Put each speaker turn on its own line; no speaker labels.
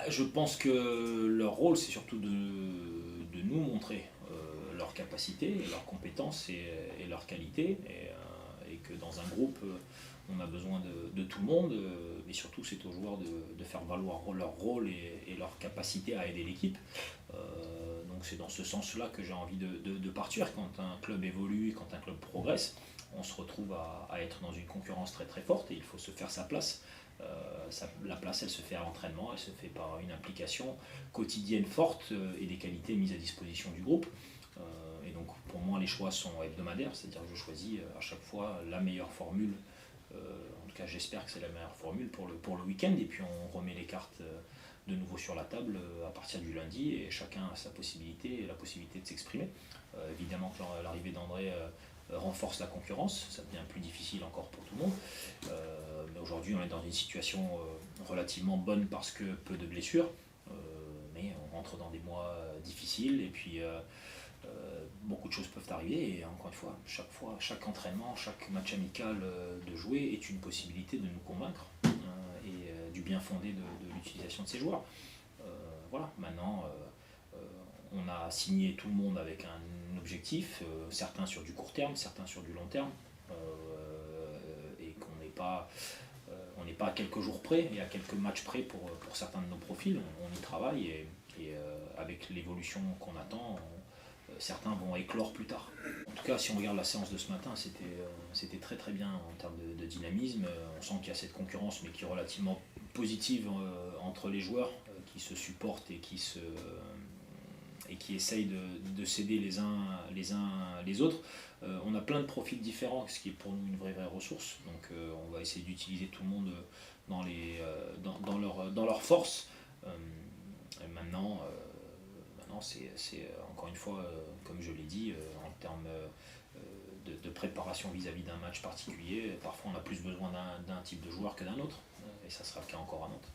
Je pense que leur rôle, c'est surtout de nous montrer leurs capacités, leurs compétences et leurs qualités, et que dans un groupe, on a besoin de tout le monde, mais surtout c'est aux joueurs de faire valoir leur rôle et leur capacité à aider l'équipe. Donc c'est dans ce sens-là que j'ai envie de partir. Quand un club évolue, quand un club progresse, on se retrouve à être dans une concurrence très très forte et il faut se faire sa place. La place, elle se fait à l'entraînement, elle se fait par une implication quotidienne forte et des qualités mises à disposition du groupe. Et donc pour moi, les choix sont hebdomadaires, c'est-à-dire que je choisis à chaque fois la meilleure formule. En tout cas, j'espère que c'est la meilleure formule pour le week-end. Et puis on remet les cartes de nouveau sur la table à partir du lundi et chacun a sa possibilité et la possibilité de s'exprimer. Évidemment que l'arrivée d'André renforce la concurrence, ça devient plus difficile encore pour tout le monde. Mais aujourd'hui, on est dans une situation relativement bonne parce que peu de blessures, mais on rentre dans des mois difficiles et puis beaucoup de choses peuvent arriver. Et encore une fois, chaque entraînement, chaque match amical de jouer est une possibilité de nous convaincre et du bien fondé de l'utilisation de ces joueurs. Voilà, maintenant on a signé tout le monde avec un objectif, certains sur du court terme, certains sur du long terme, et qu'on n'est pas, on n'est pas à quelques jours près et à quelques matchs près pour certains de nos profils. On y travaille et avec l'évolution qu'on attend, certains vont éclore plus tard. En tout cas, si on regarde la séance de ce matin, c'était très très bien en termes de dynamisme. On sent qu'il y a cette concurrence, mais qui est relativement positive entre les joueurs qui se supportent et qui essayent de s'aider les uns les autres. On a plein de profils différents, ce qui est pour nous une vraie ressource. Donc on va essayer d'utiliser tout le monde dans leur force. Maintenant, c'est encore une fois, comme je l'ai dit, en termes de préparation vis-à-vis d'un match particulier, parfois on a plus besoin d'un type de joueur que d'un autre, et ça sera le cas encore à Nantes.